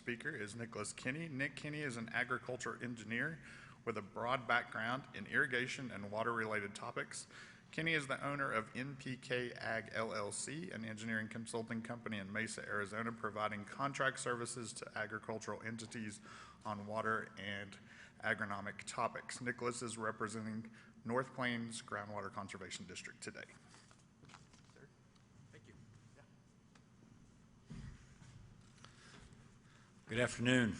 speaker is Nicholas Kinney. Nick Kinney is an agriculture engineer with a broad background in irrigation and water-related topics. Kinney is the owner of NPK Ag LLC, an engineering consulting company in Mesa, Arizona, providing contract services to agricultural entities on water and agronomic topics. Nicholas is representing North Plains Groundwater Conservation District today. Sir, thank you. Good afternoon.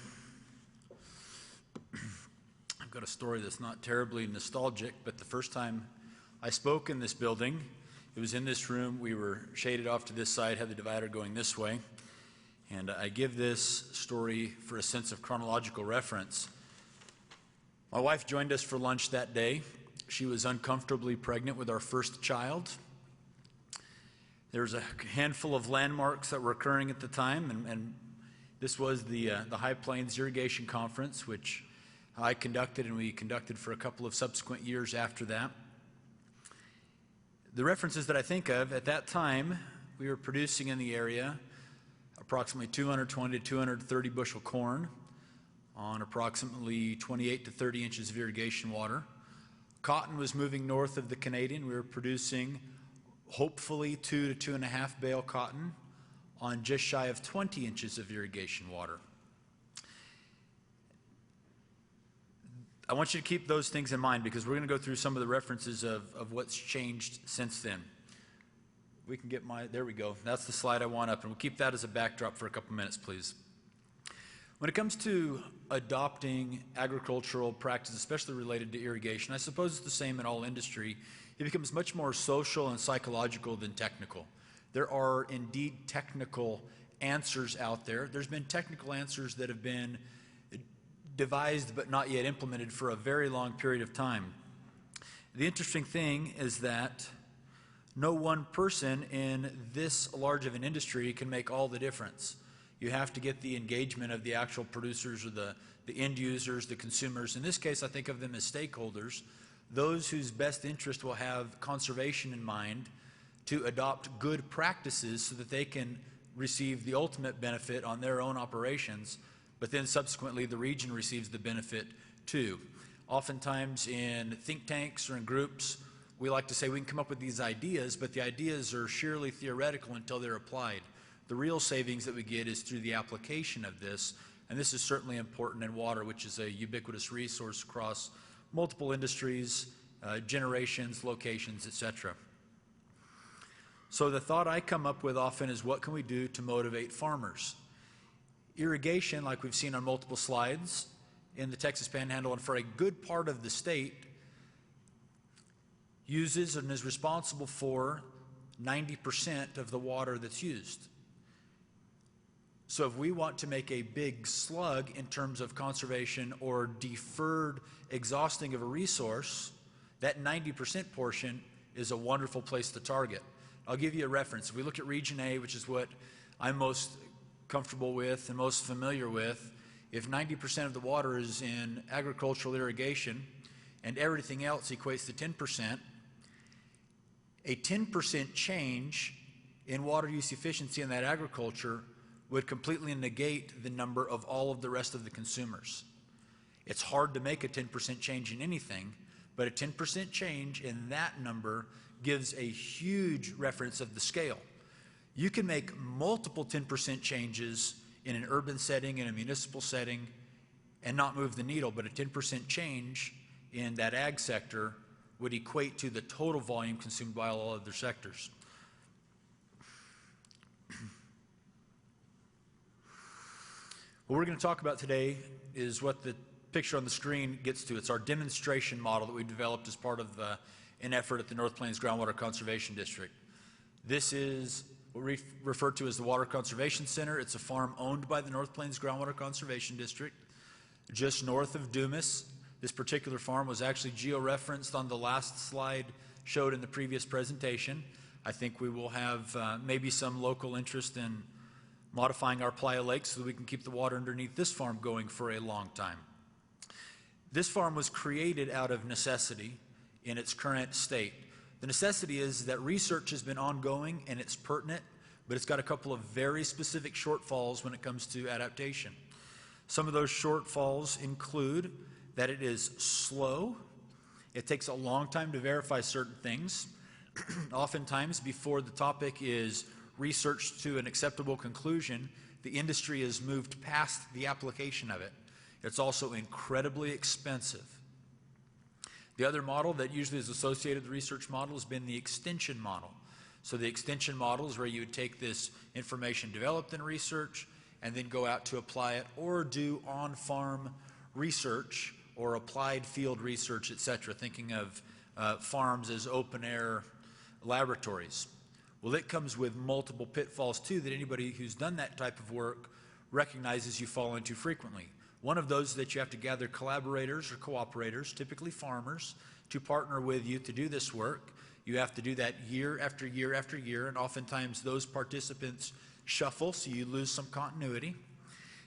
I've got a story that's not terribly nostalgic, but the first time I spoke in this building, it was in this room. We were shaded off to this side, had the divider going this way. And I give this story for a sense of chronological reference. My wife joined us for lunch that day. She was uncomfortably pregnant with our first child. There was a handful of landmarks that were occurring at the time, and this was the High Plains Irrigation Conference, which I conducted, and we conducted for a couple of subsequent years after that. The references that I think of, at that time, we were producing in the area approximately 220 to 230 bushel corn on approximately 28 to 30 inches of irrigation water. Cotton was moving north of the Canadian. We were producing hopefully 2 to 2.5 bale cotton on just shy of 20 inches of irrigation water. I want you to keep those things in mind because we're going to go through some of the references of what's changed since then. We can get there we go. That's the slide I want up, and we'll keep that as a backdrop for a couple minutes, please. When it comes to adopting agricultural practices, especially related to irrigation, I suppose it's the same in all industry. It becomes much more social and psychological than technical. There are indeed technical answers out there. There's been technical answers that have been devised but not yet implemented for a very long period of time. The interesting thing is that no one person in this large of an industry can make all the difference. You have to get the engagement of the actual producers or the end users, the consumers. In this case, I think of them as stakeholders, those whose best interest will have conservation in mind to adopt good practices so that they can receive the ultimate benefit on their own operations, but then subsequently the region receives the benefit too. Oftentimes in think tanks or in groups, we like to say we can come up with these ideas, but the ideas are sheerly theoretical until they're applied. The real savings that we get is through the application of this, and this is certainly important in water, which is a ubiquitous resource across multiple industries, generations, locations, etc. So the thought I come up with often is, what can we do to motivate farmers? Irrigation, like we've seen on multiple slides in the Texas Panhandle and for a good part of the state, uses and is responsible for 90% of the water that's used. So if we want to make a big slug in terms of conservation or deferred exhausting of a resource, that 90% portion is a wonderful place to target. I'll give you a reference. If we look at Region A, which is what I'm most comfortable with and most familiar with, if 90% of the water is in agricultural irrigation and everything else equates to 10%, a 10% change in water use efficiency in that agriculture would completely negate the number of all of the rest of the consumers. It's hard to make a 10% change in anything, but a 10% change in that number gives a huge reference of the scale. You can make multiple 10% changes in an urban setting, in a municipal setting, and not move the needle, but a 10% change in that ag sector would equate to the total volume consumed by all other sectors. What we're going to talk about today is what the picture on the screen gets to. It's our demonstration model that we developed as part of an effort at the North Plains Groundwater Conservation District. This is what we refer to as the Water Conservation Center. It's a farm owned by the North Plains Groundwater Conservation District, just north of Dumas. This particular farm was actually geo-referenced on the last slide showed in the previous presentation. I think we will have maybe some local interest in modifying our playa lakes so that we can keep the water underneath this farm going for a long time. This farm was created out of necessity in its current state. The necessity is that research has been ongoing and it's pertinent, but it's got a couple of very specific shortfalls when it comes to adaptation. Some of those shortfalls include that it is slow. It takes a long time to verify certain things. Oftentimes, before the topic is researched to an acceptable conclusion, the industry has moved past the application of it. It's also incredibly expensive. The other model that usually is associated with the research model has been the extension model. So the extension model is where you would take this information developed in research and then go out to apply it or do on-farm research or applied field research, etc., thinking of farms as open-air laboratories. Well, it comes with multiple pitfalls, too, that anybody who's done that type of work recognizes you fall into frequently. One of those is that you have to gather collaborators or cooperators, typically farmers, to partner with you to do this work. You have to do that year after year after year, and oftentimes those participants shuffle, so you lose some continuity.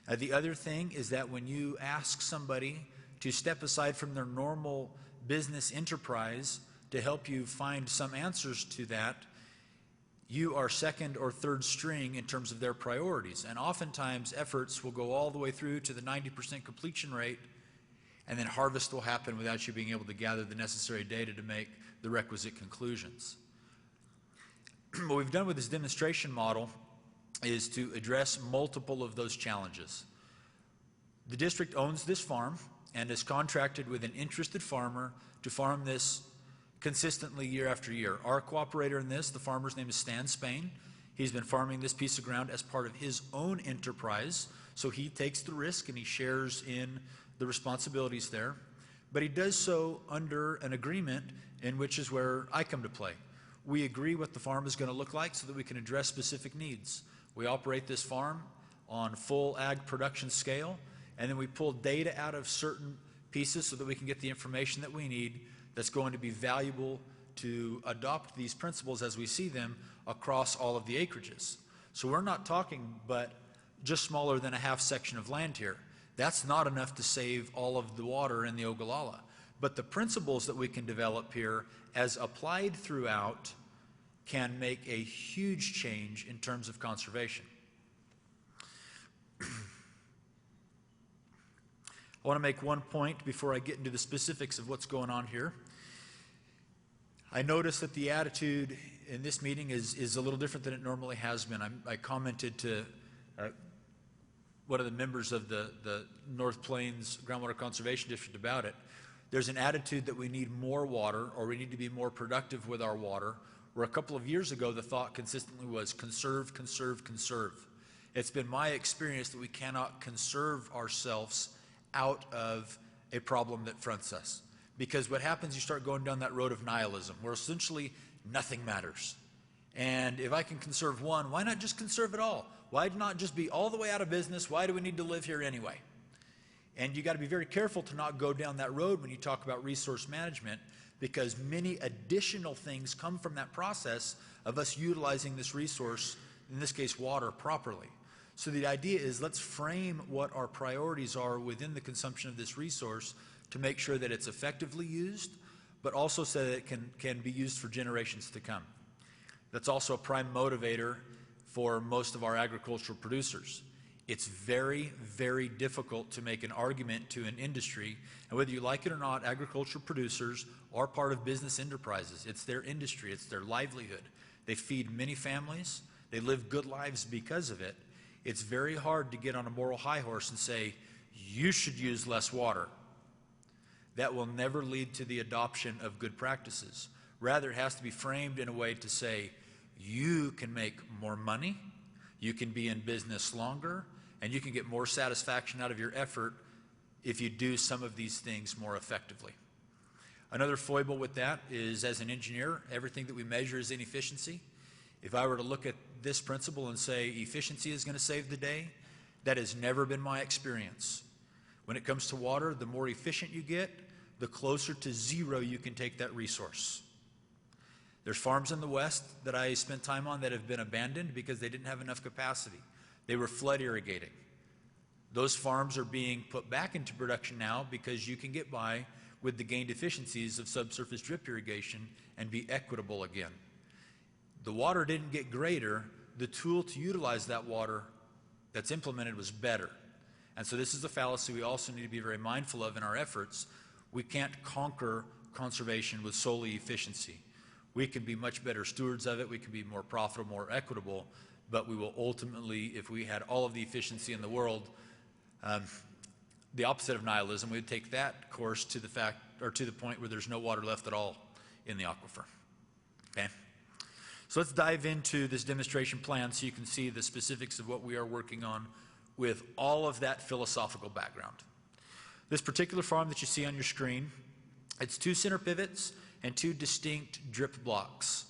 The other thing is that when you ask somebody to step aside from their normal business enterprise to help you find some answers to that, you are second or third string in terms of their priorities. And oftentimes efforts will go all the way through to the 90% completion rate, and then harvest will happen without you being able to gather the necessary data to make the requisite conclusions. What we've done with this demonstration model is to address multiple of those challenges. The district owns this farm and is contracted with an interested farmer to farm this consistently year after year. Our cooperator in this, the farmer's name is Stan Spain. He's been farming this piece of ground as part of his own enterprise, so he takes the risk and he shares in the responsibilities there. But he does so under an agreement in which is where I come to play. We agree what the farm is going to look like so that we can address specific needs. We operate this farm on full ag production scale, and then we pull data out of certain pieces so that we can get the information that we need that's going to be valuable to adopt these principles as we see them across all of the acreages. So we're not talking but just smaller than a half section of land here. That's not enough to save all of the water in the Ogallala. But the principles that we can develop here as applied throughout can make a huge change in terms of conservation. I want to make one point before I get into the specifics of what's going on here. I noticed that the attitude in this meeting is a little different than it normally has been. I commented to one of the members of the North Plains Groundwater Conservation District about it. There's an attitude that we need more water, or we need to be more productive with our water, where a couple of years ago the thought consistently was conserve, conserve, conserve. It's been my experience that we cannot conserve ourselves out of a problem that fronts us. Because what happens, you start going down that road of nihilism, where essentially nothing matters. And if I can conserve one, why not just conserve it all? Why not just be all the way out of business? Why do we need to live here anyway? And you got to be very careful to not go down that road when you talk about resource management, because many additional things come from that process of us utilizing this resource, in this case water, properly. So the idea is, let's frame what our priorities are within the consumption of this resource to make sure that it's effectively used, but also so that it can be used for generations to come. That's also a prime motivator for most of our agricultural producers. It's very, very difficult to make an argument to an industry, and whether you like it or not, agricultural producers are part of business enterprises. It's their industry, it's their livelihood. They feed many families, they live good lives because of it. It's very hard to get on a moral high horse and say, you should use less water. That will never lead to the adoption of good practices. Rather, it has to be framed in a way to say, you can make more money, you can be in business longer, and you can get more satisfaction out of your effort if you do some of these things more effectively. Another foible with that is, as an engineer, everything that we measure is inefficiency. If I were to look at this principle and say efficiency is going to save the day, that has never been my experience. When it comes to water, the more efficient you get, the closer to zero you can take that resource. There's farms in the West that I spent time on that have been abandoned because they didn't have enough capacity. They were flood irrigating. Those farms are being put back into production now because you can get by with the gained efficiencies of subsurface drip irrigation and be equitable again. The water didn't get greater. The tool to utilize that water that's implemented was better. And so this is a fallacy we also need to be very mindful of in our efforts. We can't conquer conservation with solely efficiency. We can be much better stewards of it. We can be more profitable, more equitable, but we will ultimately, if we had all of the efficiency in the world, the opposite of nihilism, we would take that course to the fact, or to the point where there's no water left at all in the aquifer. Okay? So let's dive into this demonstration plan so you can see the specifics of what we are working on with all of that philosophical background. This particular farm that you see on your screen, it's 2 center pivots and 2 distinct drip blocks.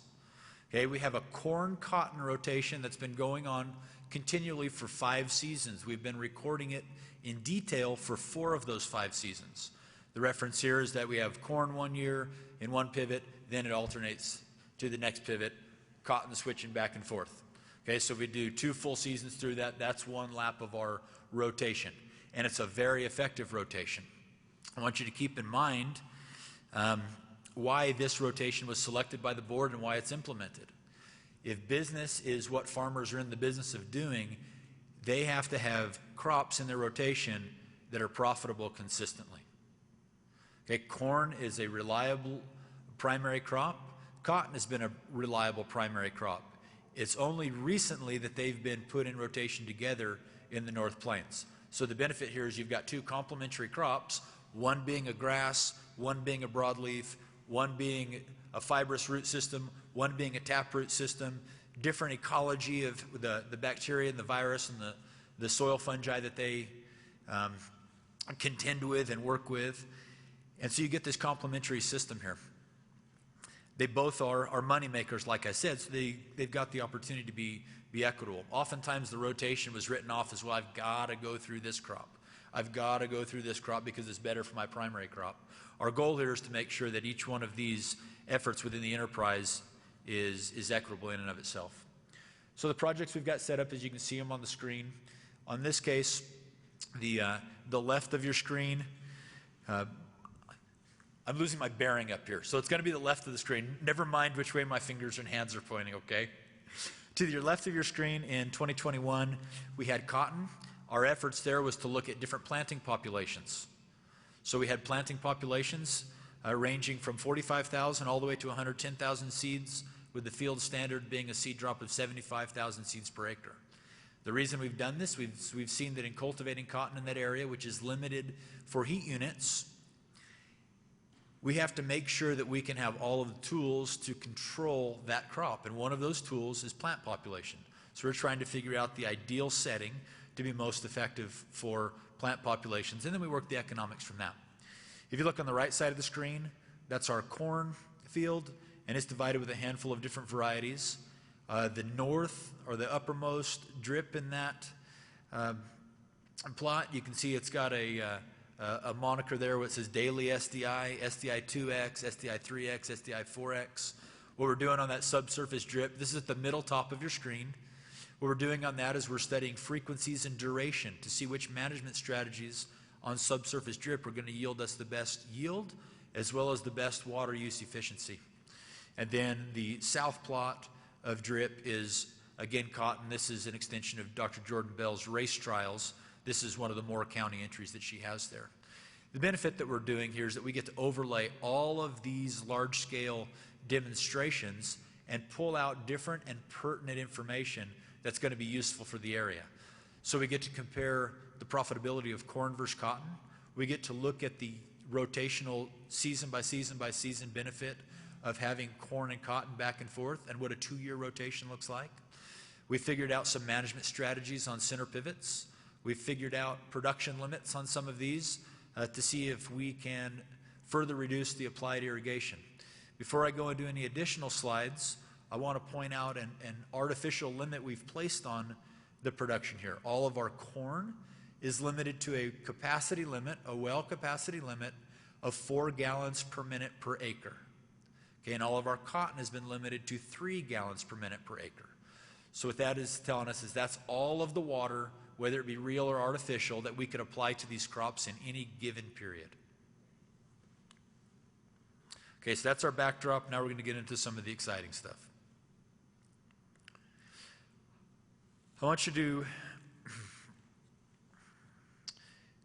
Okay, we have a corn-cotton rotation that's been going on continually for 5 seasons. We've been recording it in detail for 4 of those 5 seasons. The reference here is that we have corn one year in one pivot, then it alternates to the next pivot, cotton switching back and forth. Okay, so we do 2 full seasons through that. That's 1 lap of our rotation, and it's a very effective rotation. I want you to keep in mind why this rotation was selected by the board and why it's implemented. If business is what farmers are in the business of doing, they have to have crops in their rotation that are profitable consistently. Okay, corn is a reliable primary crop. Cotton has been a reliable primary crop. It's only recently that they've been put in rotation together in the North Plains. So the benefit here is you've got 2 complementary crops, one being a grass, one being a broadleaf, one being a fibrous root system, one being a taproot system, different ecology of the bacteria and the virus and the soil fungi that they contend with and work with. And so you get this complementary system here. They both are money makers, like I said, so they've got the opportunity to be equitable. Oftentimes the rotation was written off as, well, I've got to go through this crop. I've got to go through this crop because it's better for my primary crop. Our goal here is to make sure that each one of these efforts within the enterprise is equitable in and of itself. So the projects we've got set up, as you can see them on the screen. On this case, the left of your screen, I'm losing my bearing up here. So it's going to be the left of the screen. Never mind which way my fingers and hands are pointing, okay? To your left of your screen in 2021, we had cotton. Our efforts there was to look at different planting populations. So we had planting populations ranging from 45,000 all the way to 110,000 seeds, with the field standard being a seed drop of 75,000 seeds per acre. The reason we've done this, we've seen that in cultivating cotton in that area, which is limited for heat units, we have to make sure that we can have all of the tools to control that crop. And one of those tools is plant population. So we're trying to figure out the ideal setting to be most effective for plant populations. And then we work the economics from that. If you look on the right side of the screen, that's our corn field, and it's divided with a handful of different varieties. The north, or the uppermost drip in that plot, you can see it's got a moniker there where it says daily SDI, SDI 2X, SDI 3X, SDI 4X. What we're doing on that subsurface drip, this is at the middle top of your screen. What we're doing on that is we're studying frequencies and duration to see which management strategies on subsurface drip are going to yield us the best yield as well as the best water use efficiency. And then the south plot of drip is, again, cotton. This is an extension of Dr. Jordan Bell's race trials. This is one of the Moore County entries that she has there. The benefit that we're doing here is that we get to overlay all of these large-scale demonstrations and pull out different and pertinent information that's going to be useful for the area. So we get to compare the profitability of corn versus cotton. We get to look at the rotational season by season by season benefit of having corn and cotton back and forth and what a 2-year rotation looks like. We figured out some management strategies on center pivots. We've figured out production limits on some of these to see if we can further reduce the applied irrigation. Before I go into any additional slides, I want to point out an artificial limit we've placed on the production here. All of our corn is limited to a capacity limit, a well capacity limit of 4 gallons per minute per acre. Okay, and all of our cotton has been limited to 3 gallons per minute per acre. So what that is telling us is that's all of the water, whether it be real or artificial, that we could apply to these crops in any given period. Okay, so that's our backdrop. Now we're going to get into some of the exciting stuff. I want you to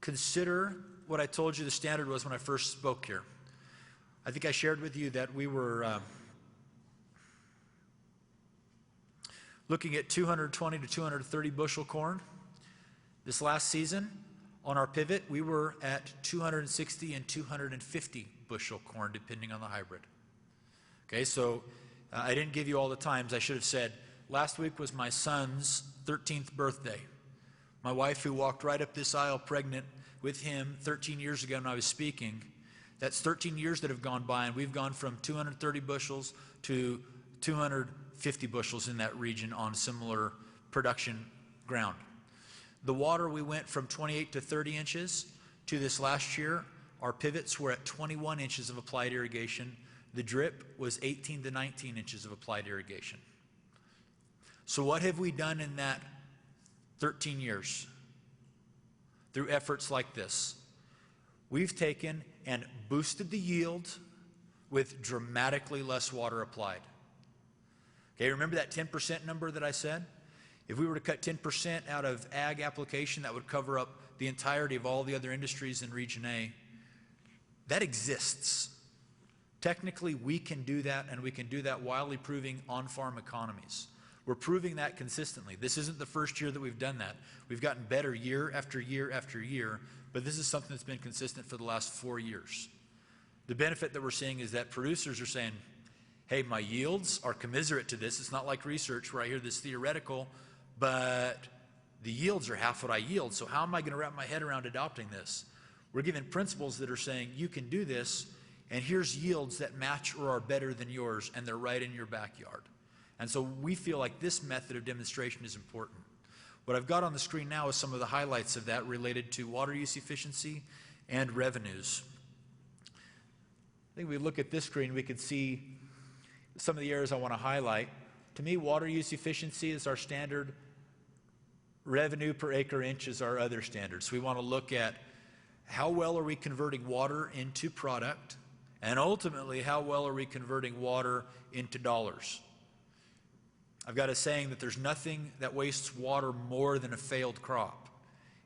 consider what I told you the standard was when I first spoke here. I think I shared with you that we were looking at 220 to 230 bushel corn. This last season, on our pivot, we were at 260 and 250 bushel corn, depending on the hybrid. Okay, so I didn't give you all the times. I should have said, last week was my son's 13th birthday. My wife, who walked right up this aisle pregnant with him 13 years ago when I was speaking, that's 13 years that have gone by, and we've gone from 230 bushels to 250 bushels in that region on similar production ground. The water, we went from 28 to 30 inches to this last year. Our pivots were at 21 inches of applied irrigation. The drip was 18 to 19 inches of applied irrigation. So what have we done in that 13 years through efforts like this? We've taken and boosted the yield with dramatically less water applied. Okay, remember that 10% number that I said? If we were to cut 10% out of ag application, that would cover up the entirety of all the other industries in Region A. That exists. Technically, we can do that, and we can do that while improving on-farm economies. We're proving that consistently. This isn't the first year that we've done that. We've gotten better year after year after year, but this is something that's been consistent for the last 4 years. The benefit that we're seeing is that producers are saying, hey, my yields are commiserate to this. It's not like research where I hear this theoretical, but the yields are half what I yield, so how am I going to wrap my head around adopting this? We're given principles that are saying you can do this, and here's yields that match or are better than yours, and they're right in your backyard. And so we feel like this method of demonstration is important. What I've got on the screen now is some of the highlights of that related to water use efficiency and revenues. I think if we look at this screen, we can see some of the areas I want to highlight. To me, water use efficiency is our standard. Revenue per acre inch is our other standard. So we want to look at how well are we converting water into product, and ultimately, how well are we converting water into dollars? I've got a saying that there's nothing that wastes water more than a failed crop.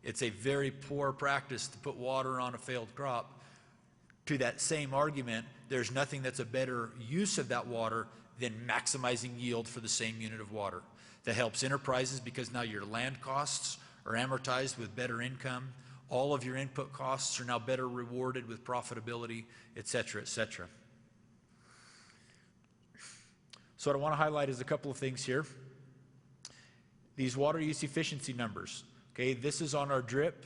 It's a very poor practice to put water on a failed crop. To that same argument, there's nothing that's a better use of that water than maximizing yield for the same unit of water. That helps enterprises because now your land costs are amortized with better income. All of your input costs are now better rewarded with profitability, et cetera, et cetera. So what I want to highlight is a couple of things here. These water use efficiency numbers. Okay, this is on our drip.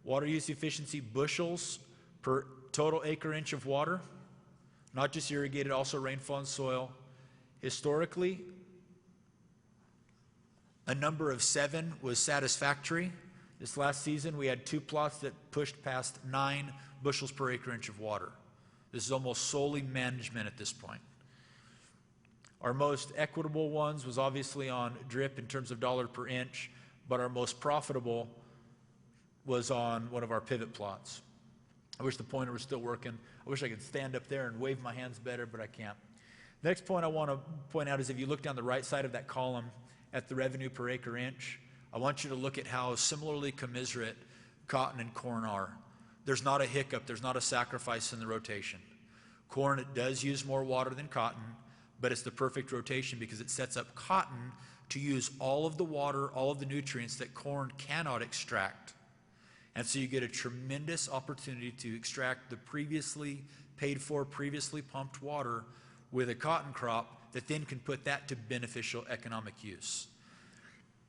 Water use efficiency bushels per total acre inch of water. Not just irrigated, also rainfall and soil. Historically, a number of 7 was satisfactory. This last season, we had 2 plots that pushed past 9 bushels per acre inch of water. This is almost solely management at this point. Our most equitable ones was obviously on drip in terms of dollar per inch, but our most profitable was on one of our pivot plots. I wish the pointer was still working. I wish I could stand up there and wave my hands better, but I can't. Next point I want to point out is if you look down the right side of that column at the revenue per acre inch, I want you to look at how similarly commiserate cotton and corn are. There's not a hiccup. There's not a sacrifice in the rotation. Corn, it does use more water than cotton, but it's the perfect rotation because it sets up cotton to use all of the water, all of the nutrients that corn cannot extract. And so you get a tremendous opportunity to extract the previously paid for, previously pumped water with a cotton crop that then can put that to beneficial economic use.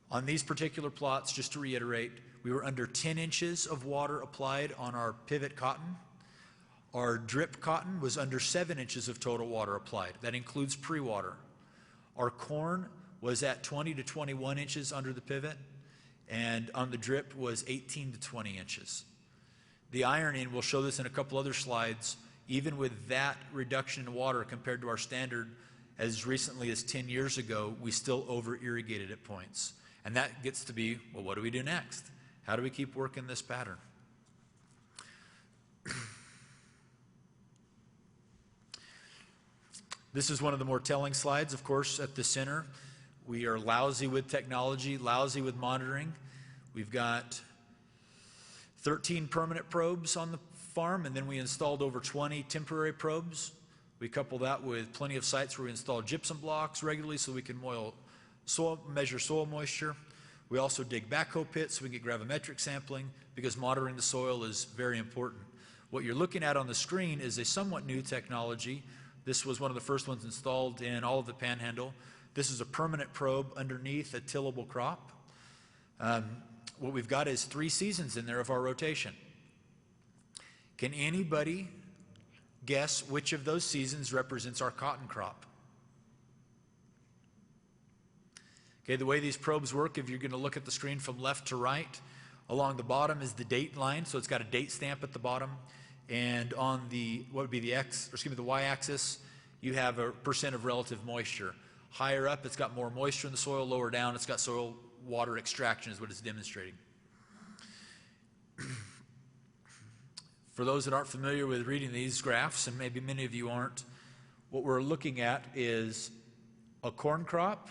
On these particular plots, just to reiterate, we were under 10 inches of water applied on our pivot cotton. Our drip cotton was under 7 inches of total water applied. That includes pre-water. Our corn was at 20 to 21 inches under the pivot, and on the drip was 18 to 20 inches. The irony, and we'll show this in a couple other slides, even with that reduction in water compared to our standard as recently as 10 years ago, we still over-irrigated at points. And that gets to be, well, what do we do next? How do we keep working this pattern? This is one of the more telling slides, of course, at the center. We are lousy with technology, lousy with monitoring. We've got 13 permanent probes on the farm, and then we installed over 20 temporary probes. We couple that with plenty of sites where we install gypsum blocks regularly so we can measure soil moisture. We also dig backhoe pits so we can get gravimetric sampling because monitoring the soil is very important. What you're looking at on the screen is a somewhat new technology. This was one of the first ones installed in all of the Panhandle. This is a permanent probe underneath a tillable crop. What we've got is 3 seasons in there of our rotation. Can anybody guess which of those seasons represents our cotton crop? Okay, the way these probes work, if you're going to look at the screen from left to right, along the bottom is the date line, so it's got a date stamp at the bottom. And on the, what would be the the y-axis, you have a percent of relative moisture. Higher up, it's got more moisture in the soil. Lower down, it's got soil water extraction is what it's demonstrating. For those that aren't familiar with reading these graphs, and maybe many of you aren't, what we're looking at is a corn crop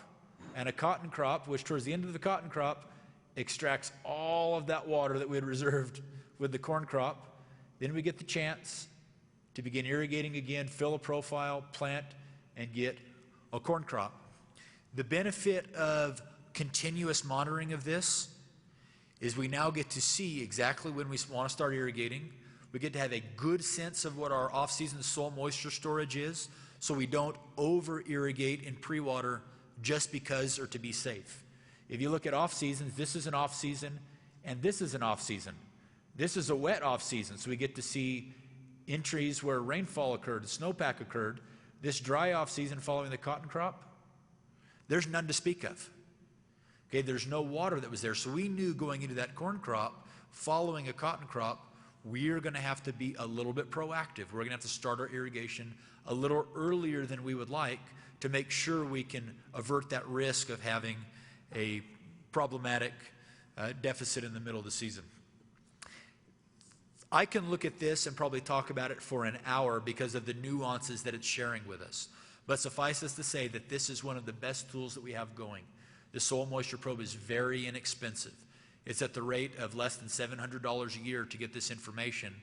and a cotton crop, which towards the end of the cotton crop extracts all of that water that we had reserved with the corn crop. Then we get the chance to begin irrigating again, fill a profile, plant, and get a corn crop. The benefit of continuous monitoring of this is we now get to see exactly when we want to start irrigating. We get to have a good sense of what our off-season soil moisture storage is, so we don't over-irrigate in pre-water just because or to be safe. If you look at off-seasons, this is an off-season and this is an off-season. This is a wet off-season, so we get to see entries where rainfall occurred, snowpack occurred. This dry off-season following the cotton crop, there's none to speak of. Okay, there's no water that was there, so we knew going into that corn crop, following a cotton crop, we're going to have to be a little bit proactive. We're going to have to start our irrigation a little earlier than we would like to make sure we can avert that risk of having a problematic deficit in the middle of the season. I can look at this and probably talk about it for an hour because of the nuances that it's sharing with us. But suffice us to say that this is one of the best tools that we have going. The soil moisture probe is very inexpensive. It's at the rate of less than $700 a year to get this information.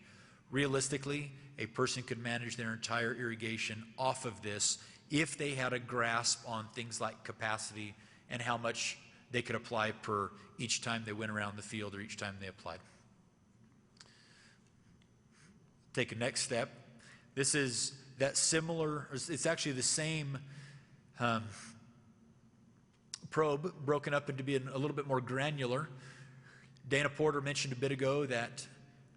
Realistically, a person could manage their entire irrigation off of this if they had a grasp on things like capacity and how much they could apply per each time they went around the field or each time they applied. Take a next step. This is that similar, it's actually the same probe broken up into being a little bit more granular. Dana Porter mentioned a bit ago that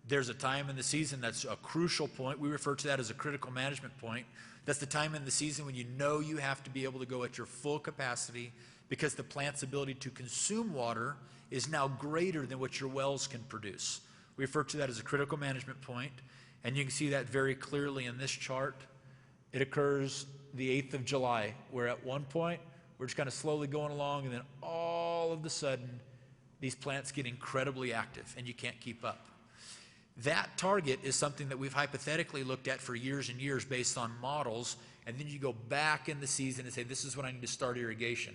there's a time in the season that's a crucial point. We refer to that as a critical management point. That's the time in the season when you know you have to be able to go at your full capacity because the plant's ability to consume water is now greater than what your wells can produce. We refer to that as a critical management point, and you can see that very clearly in this chart. It occurs the 8th of July, where at one point we're just kind of slowly going along, and then all of a sudden these plants get incredibly active and you can't keep up. That target is something that we've hypothetically looked at for years and years based on models, and then you go back in the season and say, this is when I need to start irrigation.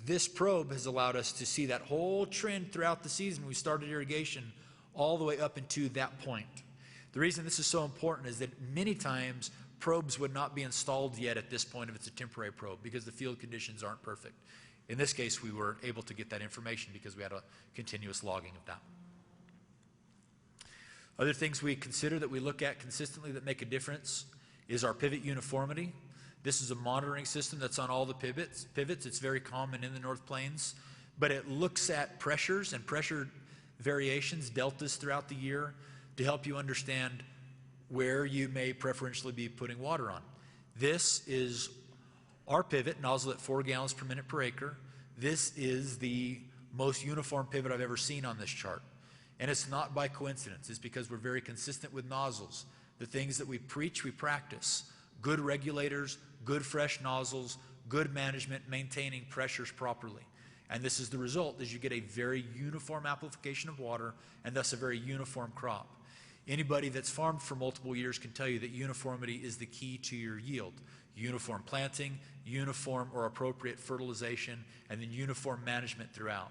This probe has allowed us to see that whole trend throughout the season. We started irrigation all the way up into that point. The reason this is so important is that many times probes would not be installed yet at this point if it's a temporary probe because the field conditions aren't perfect. In this case, we were able to get that information because we had a continuous logging of that. Other things we consider that we look at consistently that make a difference is our pivot uniformity. This is a monitoring system that's on all the pivots. It's very common in the North Plains, but it looks at pressures and pressure variations, deltas throughout the year to help you understand where you may preferentially be putting water on. This is our pivot, nozzle at 4 gallons per minute per acre. This is the most uniform pivot I've ever seen on this chart. And it's not by coincidence. It's because we're very consistent with nozzles. The things that we preach, we practice. Good regulators, good fresh nozzles, good management, maintaining pressures properly. And this is the result, is you get a very uniform application of water and thus a very uniform crop. Anybody that's farmed for multiple years can tell you that uniformity is the key to your yield. Uniform planting, uniform or appropriate fertilization, and then uniform management throughout.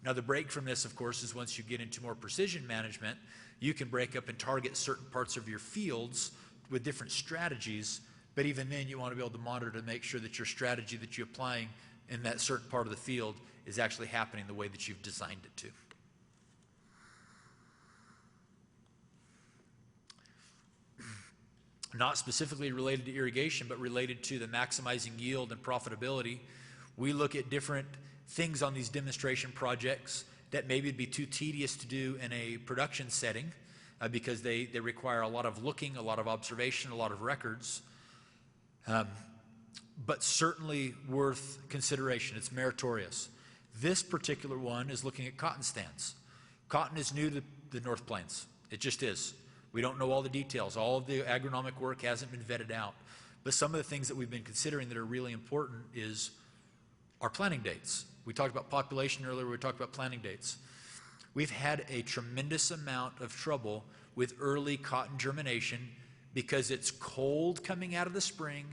Now, the break from this, of course, is once you get into more precision management, you can break up and target certain parts of your fields with different strategies, but even then you want to be able to monitor to make sure that your strategy that you're applying in that certain part of the field is actually happening the way that you've designed it to. Not specifically related to irrigation, but related to the maximizing yield and profitability, we look at different things on these demonstration projects that maybe would be too tedious to do in a production setting because they require a lot of looking, a lot of observation, a lot of records, but certainly worth consideration. It's meritorious. This particular one is looking at cotton stands. Cotton is new to the North Plains. It just is. We don't know all the details. All of the agronomic work hasn't been vetted out. But some of the things that we've been considering that are really important is our planting dates. We talked about population earlier. We talked about planting dates. We've had a tremendous amount of trouble with early cotton germination because it's cold coming out of the spring,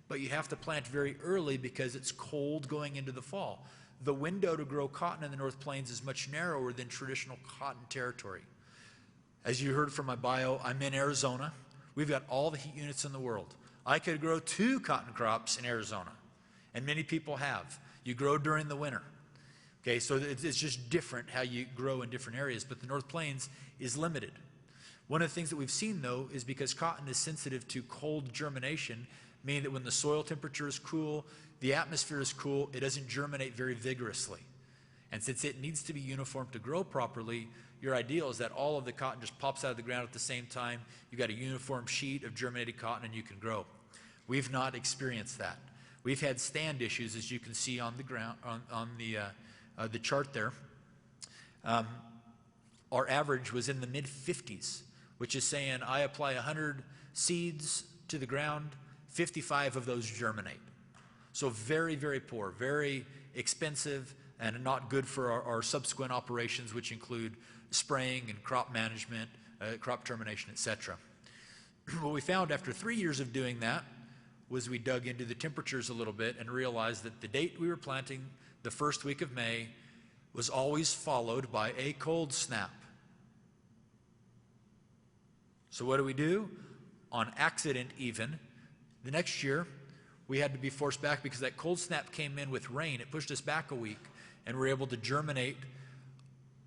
but you have to plant very early because it's cold going into the fall. The window to grow cotton in the North Plains is much narrower than traditional cotton territory. As you heard from my bio, I'm in Arizona. We've got all the heat units in the world. I could grow 2 cotton crops in Arizona, and many people have. You grow during the winter. Okay, so it's just different how you grow in different areas, but the North Plains is limited. One of the things that we've seen, though, is because cotton is sensitive to cold germination, meaning that when the soil temperature is cool, the atmosphere is cool, it doesn't germinate very vigorously. And since it needs to be uniform to grow properly, your ideal is that all of the cotton just pops out of the ground at the same time. You've got a uniform sheet of germinated cotton and you can grow. We've not experienced that. We've had stand issues, as you can see on the ground on the chart there. Our average was in the mid-50s, which is saying I apply 100 seeds to the ground, 55 of those germinate. So very, very poor, very expensive, and not good for our subsequent operations, which include spraying and crop management, crop termination, etc. What we found after 3 years of doing that was we dug into the temperatures a little bit and realized that the date we were planting, the first week of May, was always followed by a cold snap. So what do? On accident even, the next year, we had to be forced back because that cold snap came in with rain. It pushed us back a week, and we were able to germinate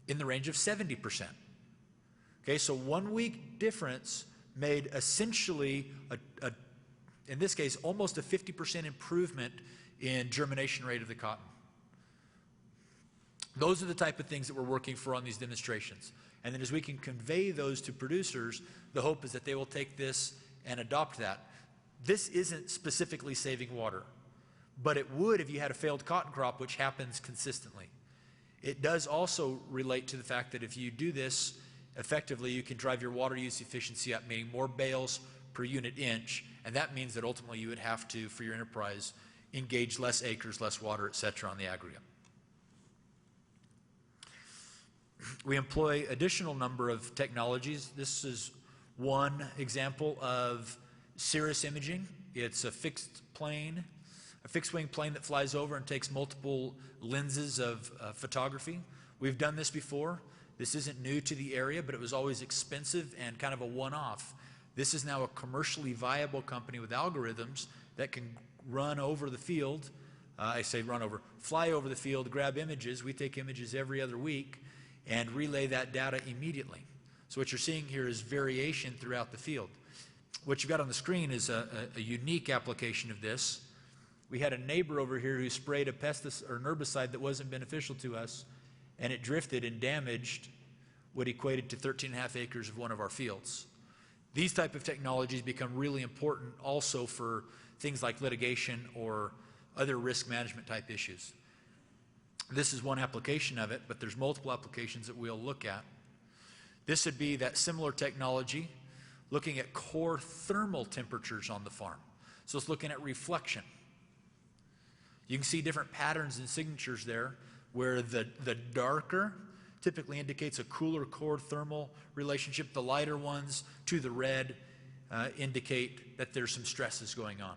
in the range of 70%. Okay, so 1 week difference made essentially, in this case, almost a 50% improvement in germination rate of the cotton. Those are the type of things that we're working for on these demonstrations. And then as we can convey those to producers, the hope is that they will take this and adopt that. This isn't specifically saving water, but it would if you had a failed cotton crop, which happens consistently. It does also relate to the fact that if you do this effectively, you can drive your water use efficiency up, meaning more bales per unit inch, and that means that ultimately you would have to, for your enterprise, engage less acres, less water, etc. on the aggregate. We employ additional number of technologies. This is one example of cirrus imaging. It's a fixed plane, a fixed wing plane that flies over and takes multiple lenses of photography. We've done this before. This isn't new to the area, but it was always expensive and kind of a one-off. This is now a commercially viable company with algorithms that can run over the field. Fly over the field, grab images. We take images every other week and relay that data immediately. So what you're seeing here is variation throughout the field. What you've got on the screen is a unique application of this. We had a neighbor over here who sprayed a pesticide or an herbicide that wasn't beneficial to us, and it drifted and damaged what equated to 13.5 acres of one of our fields. These type of technologies become really important also for things like litigation or other risk management type issues. This is one application of it, but there's multiple applications that we'll look at. This would be that similar technology looking at core thermal temperatures on the farm. So it's looking at reflection. You can see different patterns and signatures there where the darker typically indicates a cooler core thermal relationship. The lighter ones to the red indicate that there's some stresses going on.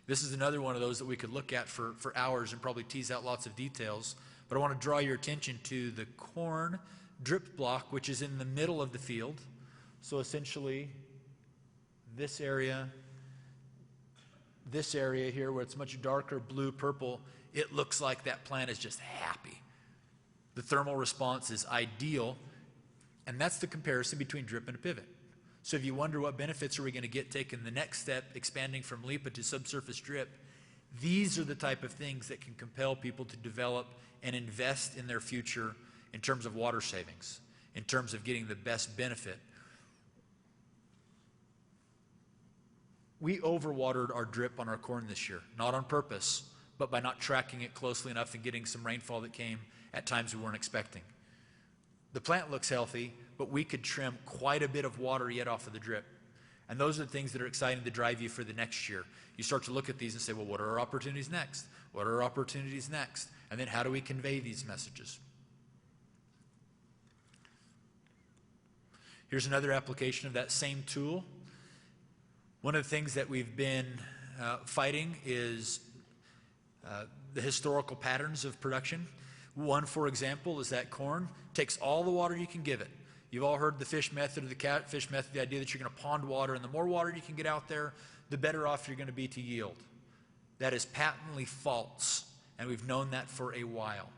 This is another one of those that we could look at for hours and probably tease out lots of details. But I want to draw your attention to the corn drip block, which is in the middle of the field. So essentially, this area here where it's much darker blue, purple, it looks like that plant is just happy. The thermal response is ideal, and that's the comparison between drip and a pivot. So if you wonder what benefits are we going to get taking the next step, expanding from LIPA to subsurface drip, these are the type of things that can compel people to develop and invest in their future in terms of water savings, in terms of getting the best benefit. We overwatered our drip on our corn this year, not on purpose, but by not tracking it closely enough and getting some rainfall that came at times we weren't expecting. The plant looks healthy, but we could trim quite a bit of water yet off of the drip. And those are the things that are exciting to drive you for the next year. You start to look at these and say, well, what are our opportunities next? What are our opportunities next? And then how do we convey these messages? Here's another application of that same tool. One of the things that we've been fighting is the historical patterns of production. One, for example, is that corn takes all the water you can give it. You've all heard the fish method or the catfish method, the idea that you're going to pond water, and the more water you can get out there, the better off you're going to be to yield. That is patently false, and we've known that for a while.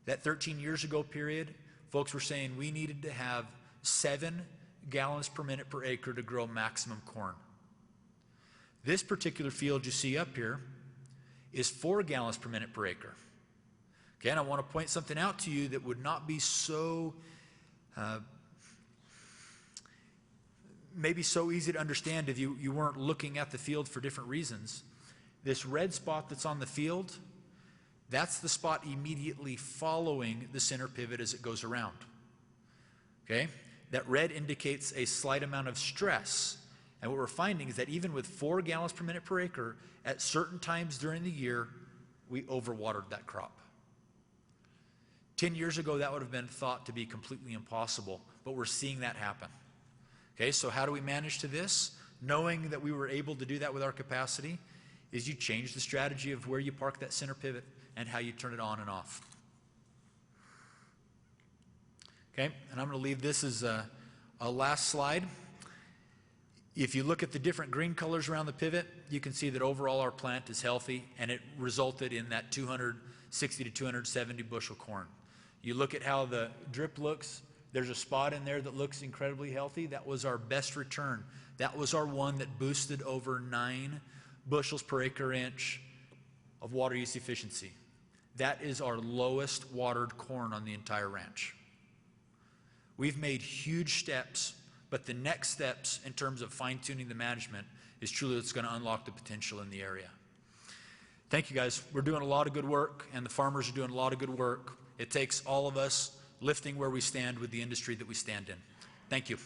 That 13 years ago period, folks were saying we needed to have 7 gallons per minute per acre to grow maximum corn. This particular field you see up here is 4 gallons per minute per acre. Okay, and I want to point something out to you that would not be so, maybe so easy to understand if you weren't looking at the field for different reasons. This red spot that's on the field, that's the spot immediately following the center pivot as it goes around. Okay, that red indicates a slight amount of stress. And what we're finding is that even with 4 gallons per minute per acre, at certain times during the year, we overwatered that crop. 10 years ago, that would have been thought to be completely impossible, but we're seeing that happen. Okay, so how do we manage to this? Knowing that we were able to do that with our capacity is you change the strategy of where you park that center pivot and how you turn it on and off. Okay, and I'm going to leave this as a last slide. If you look at the different green colors around the pivot, you can see that overall our plant is healthy, and it resulted in that 260 to 270 bushel corn. You look at how the drip looks, there's a spot in there that looks incredibly healthy. That was our best return. That was our one that boosted over 9 bushels per acre inch of water use efficiency. That is our lowest watered corn on the entire ranch. We've made huge steps, but the next steps in terms of fine-tuning the management is truly what's going to unlock the potential in the area. Thank you, guys. We're doing a lot of good work, and the farmers are doing a lot of good work. It takes all of us lifting where we stand with the industry that we stand in. Thank you.